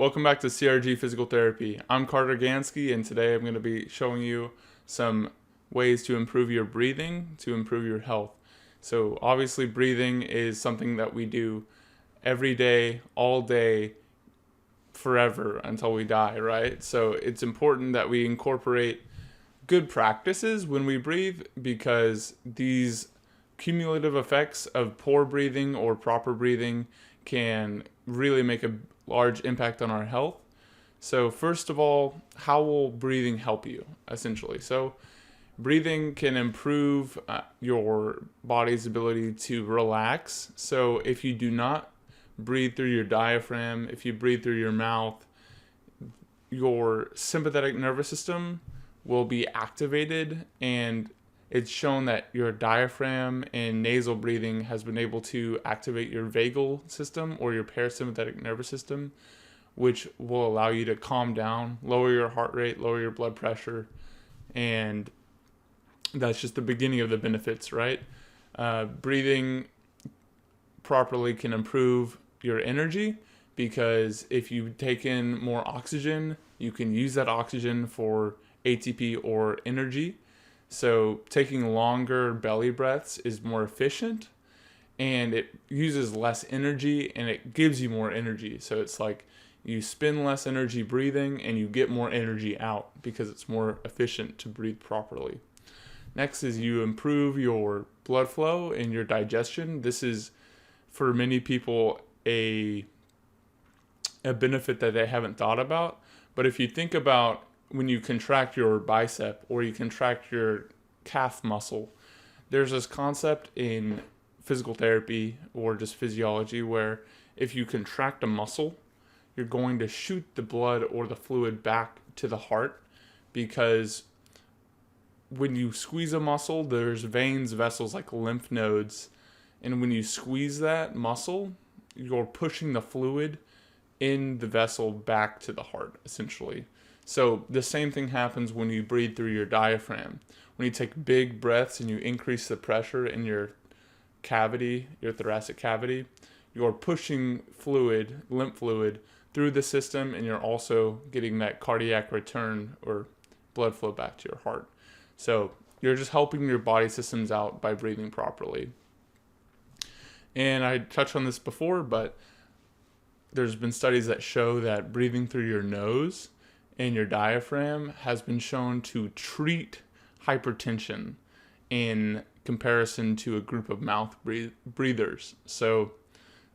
Welcome back to CRG Physical Therapy. I'm Carter Gansky, and today I'm going to be showing you some ways to improve your breathing, to improve your health. So obviously breathing is something that we do every day, all day, forever until we die, right? So it's important that we incorporate good practices when we breathe, because these cumulative effects of poor breathing or proper breathing can really make a large impact on our health. So first of all, how will breathing help you, essentially? So breathing can improve your body's ability to relax. So if you do not breathe through your diaphragm, if you breathe through your mouth, your sympathetic nervous system will be activated, and it's shown that your diaphragm and nasal breathing has been able to activate your vagal system or your parasympathetic nervous system, which will allow you to calm down, lower your heart rate, lower your blood pressure, and that's just the beginning of the benefits, right? Breathing properly can improve your energy, because if you take in more oxygen, you can use that oxygen for ATP or energy. So taking longer belly breaths is more efficient, and it uses less energy and it gives you more energy. So it's like you spend less energy breathing and you get more energy out because it's more efficient to breathe properly. Next is you improve your blood flow and your digestion. This is, for many people, a benefit that they haven't thought about. But if you think about when you contract your bicep or you contract your calf muscle, there's this concept in physical therapy or just physiology where if you contract a muscle, you're going to shoot the blood or the fluid back to the heart, because when you squeeze a muscle, there's veins, vessels like lymph nodes, and when you squeeze that muscle, you're pushing the fluid in the vessel back to the heart, essentially. So the same thing happens when you breathe through your diaphragm. When you take big breaths and you increase the pressure in your cavity, your thoracic cavity, you're pushing fluid, lymph fluid, through the system, and you're also getting that cardiac return or blood flow back to your heart. So you're just helping your body systems out by breathing properly. And I touched on this before, but there's been studies that show that breathing through your nose and your diaphragm has been shown to treat hypertension in comparison to a group of mouth breathers. So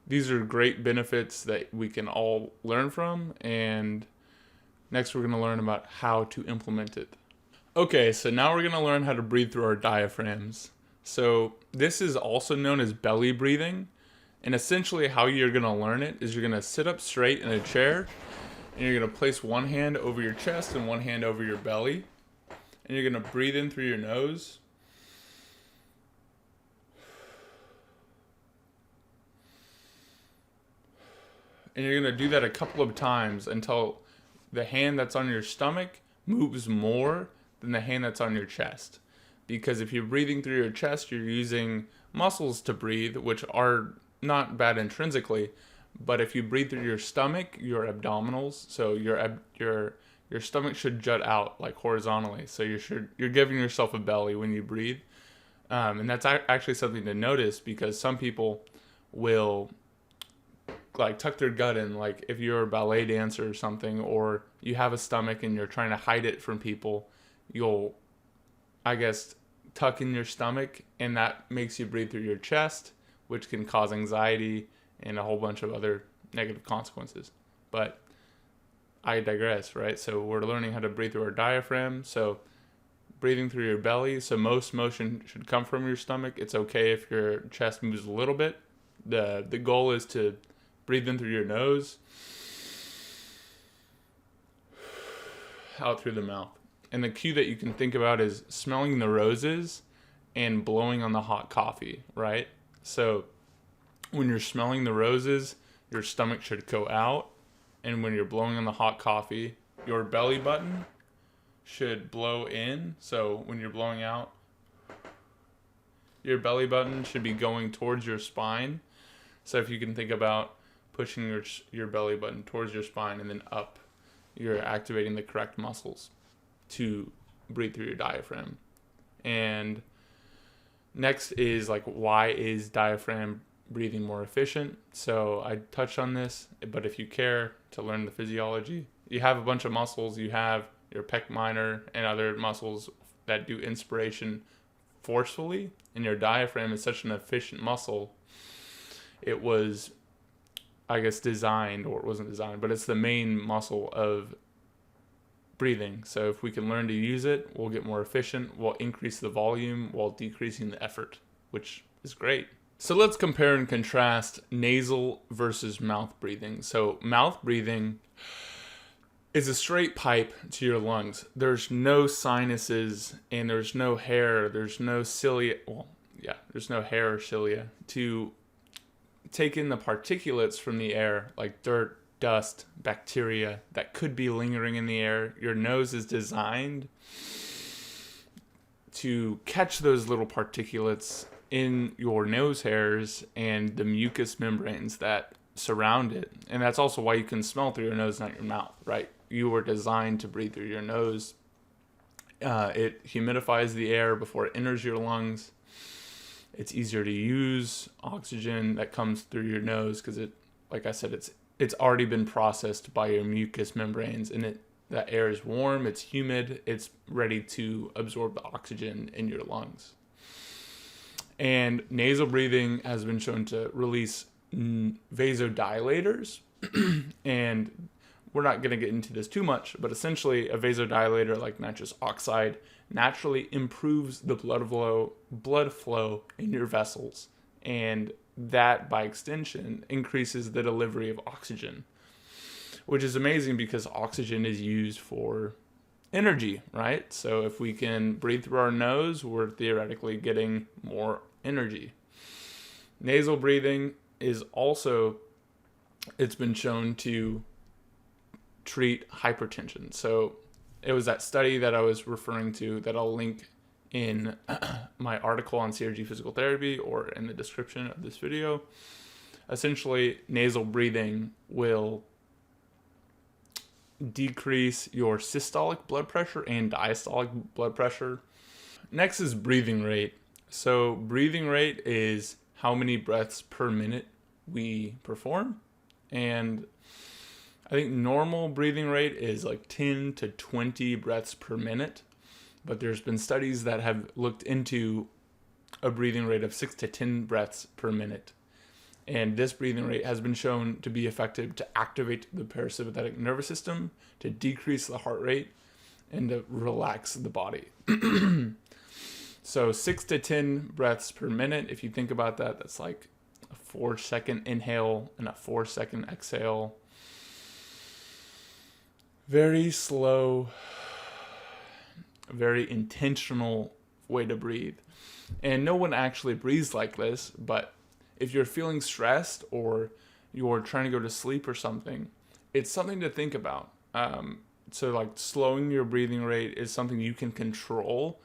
these are great benefits that we can all learn from, and next we're going to learn about how to implement it. Okay, so now we're going to learn how to breathe through our diaphragms. So this is also known as belly breathing, and essentially how you're going to learn it is you're going to sit up straight in a chair, and you're going to place one hand over your chest and one hand over your belly, and you're going to breathe in through your nose. And you're going to do that a couple of times until the hand that's on your stomach moves more than the hand that's on your chest. Because if you're breathing through your chest, you're using muscles to breathe, which are not bad intrinsically. But if you breathe through your stomach, your abdominals, so your stomach should jut out like horizontally. So you're giving yourself a belly when you breathe. And that's actually something to notice, because some people will like tuck their gut in, like if you're a ballet dancer or something, or you have a stomach and you're trying to hide it from people, you'll, I guess, tuck in your stomach, and that makes you breathe through your chest, which can cause anxiety and a whole bunch of other negative consequences. But I digress, right? So we're learning how to breathe through our diaphragm. So breathing through your belly. So most motion should come from your stomach. It's okay if your chest moves a little bit. The goal is to breathe in through your nose, out through the mouth. And the cue that you can think about is smelling the roses and blowing on the hot coffee, right? So when you're smelling the roses, your stomach should go out. And when you're blowing on the hot coffee, your belly button should blow in. So when you're blowing out, your belly button should be going towards your spine. So if you can think about pushing your belly button towards your spine and then up. You're activating the correct muscles to breathe through your diaphragm. And next is like, why is diaphragm breathing more efficient? So I touched on this, but if you care to learn the physiology, you have a bunch of muscles. You have your pec minor and other muscles that do inspiration forcefully, and your diaphragm is such an efficient muscle. It was, I guess, designed, or it wasn't designed, but it's the main muscle of breathing. So if we can learn to use it, we'll get more efficient, we'll increase the volume while decreasing the effort, which is great. So let's compare and contrast nasal versus mouth breathing. So mouth breathing is a straight pipe to your lungs. There's no sinuses and there's no hair, there's no cilia, there's no hair or cilia to take in the particulates from the air, like dirt, dust, bacteria that could be lingering in the air. Your nose is designed to catch those little particulates in your nose hairs and the mucous membranes that surround it. And that's also why you can smell through your nose, not your mouth, right? You were designed to breathe through your nose. It humidifies the air before it enters your lungs. It's easier to use oxygen that comes through your nose because it, like I said, it's already been processed by your mucous membranes, and that air is warm, it's humid, it's ready to absorb the oxygen in your lungs. And nasal breathing has been shown to release vasodilators, and we're not going to get into this too much, but essentially a vasodilator like nitrous oxide naturally improves the blood flow in your vessels, and that by extension increases the delivery of oxygen, which is amazing because oxygen is used for energy, right? So if we can breathe through our nose, we're theoretically getting more energy. Nasal breathing is also, it's been shown to treat hypertension. So it was that study that I was referring to that I'll link in my article on CRG Physical Therapy or in the description of this video. Essentially, nasal breathing will decrease your systolic blood pressure and diastolic blood pressure. Next is breathing rate. So breathing rate is how many breaths per minute we perform. And I think normal breathing rate is like 10 to 20 breaths per minute. But there's been studies that have looked into a breathing rate of 6 to 10 breaths per minute. And this breathing rate has been shown to be effective to activate the parasympathetic nervous system, to decrease the heart rate, and to relax the body. So 6 to 10 breaths per minute, if you think about that, that's like a 4-second inhale and a 4-second exhale. Very slow, very intentional way to breathe. And no one actually breathes like this, but if you're feeling stressed or you're trying to go to sleep or something, it's something to think about. So like slowing your breathing rate is something you can control.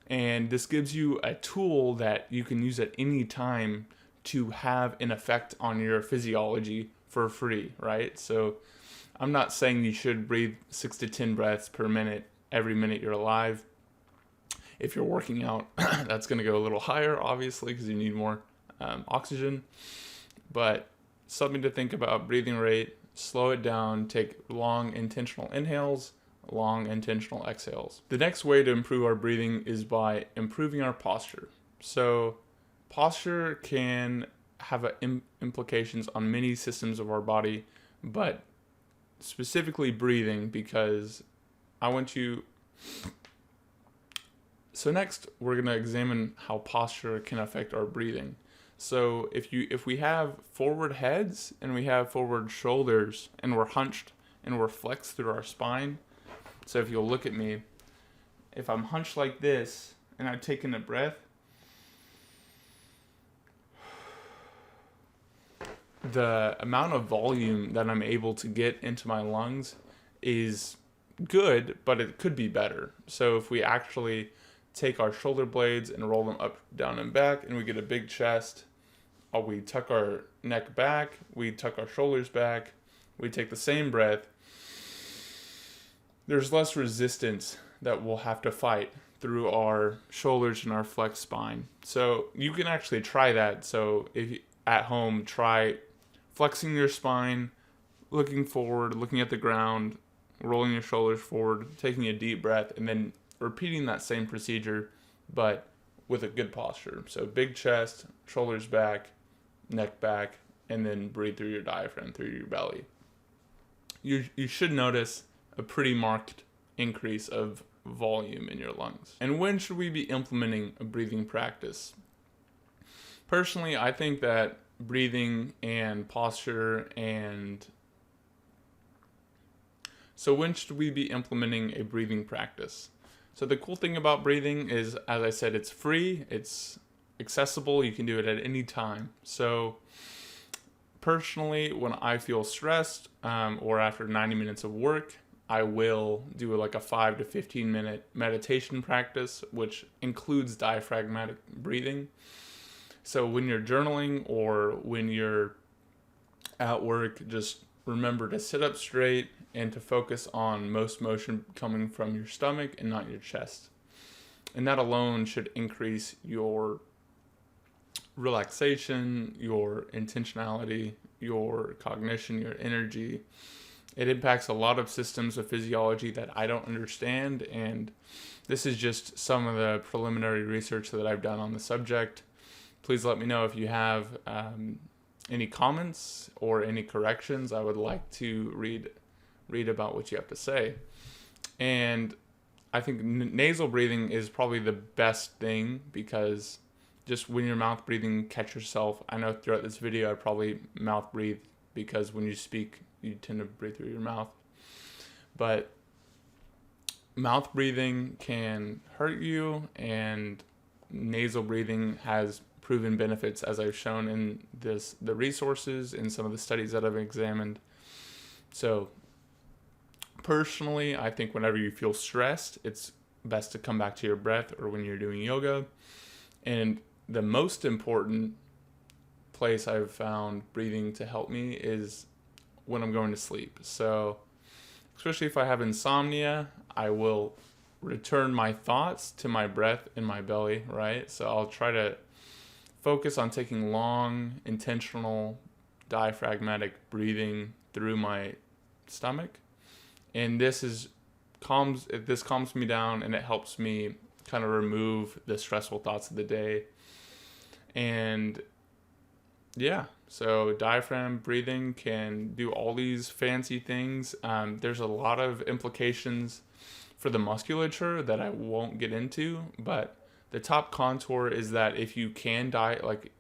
And this gives you a tool that you can use at any time to have an effect on your physiology for free, right? So I'm not saying you should breathe 6 to 10 breaths per minute every minute you're alive. If you're working out, that's going to go a little higher, obviously, because you need more oxygen. But something to think about: breathing rate, slow it down, take long intentional inhales, long intentional exhales. The next way to improve our breathing is by improving our posture. So posture can have implications on many systems of our body, but specifically breathing, because I want you... So next, we're going to examine how posture can affect our breathing. So if we have forward heads and we have forward shoulders and we're hunched and we're flexed through our spine. So if you'll look at me, if I'm hunched like this and I take in a breath, the amount of volume that I'm able to get into my lungs is good, but it could be better. So if we actually take our shoulder blades and roll them up, down, and back, and we get a big chest, we tuck our neck back, we tuck our shoulders back, we take the same breath, there's less resistance that we'll have to fight through our shoulders and our flexed spine. So you can actually try that. So if you, at home, try flexing your spine, looking forward, looking at the ground, rolling your shoulders forward, taking a deep breath, and then repeating that same procedure, but with a good posture. So big chest, shoulders back, neck back, and then breathe through your diaphragm, through your belly. You should notice a pretty marked increase of volume in your lungs. And when should we be implementing a breathing practice? Personally, I think that breathing and posture so when should we be implementing a breathing practice? So the cool thing about breathing is, as I said, it's free, it's accessible, you can do it at any time. So personally, when I feel stressed or after 90 minutes of work, I will do like a 5 to 15 minute meditation practice, which includes diaphragmatic breathing. So when you're journaling or when you're at work, just remember to sit up straight and to focus on most motion coming from your stomach and not your chest. And that alone should increase your relaxation, your intentionality, your cognition, your energy. It impacts a lot of systems of physiology that I don't understand, and this is just some of the preliminary research that I've done on the subject. Please let me know if you have any comments or any corrections. I would like to read about what you have to say. And I think nasal breathing is probably the best thing, because just when you're mouth breathing, catch yourself. I know throughout this video I probably mouth breathe because when you speak, you tend to breathe through your mouth. But mouth breathing can hurt you, and nasal breathing has proven benefits, as I've shown in the resources and some of the studies that I've examined. So personally, I think whenever you feel stressed, it's best to come back to your breath, or when you're doing yoga. And the most important place I've found breathing to help me is when I'm going to sleep. So especially if I have insomnia, I will return my thoughts to my breath in my belly, right? So I'll try to focus on taking long, intentional, diaphragmatic breathing through my stomach. And this calms me down, and it helps me kind of remove the stressful thoughts of the day. And yeah, so diaphragm breathing can do all these fancy things. There's a lot of implications for the musculature that I won't get into, but the top contour is that if you can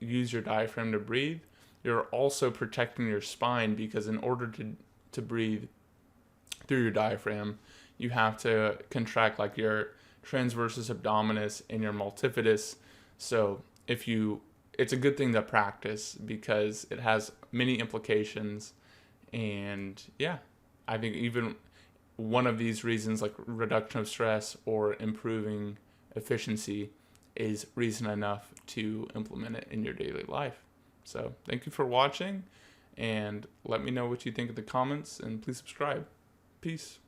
use your diaphragm to breathe, you're also protecting your spine, because in order to breathe through your diaphragm, you have to contract like your transversus abdominis and your multifidus. So it's a good thing to practice because it has many implications. And yeah, I think even one of these reasons, like reduction of stress or improving efficiency, is reason enough to implement it in your daily life. So thank you for watching, and let me know what you think in the comments, and please subscribe. Peace.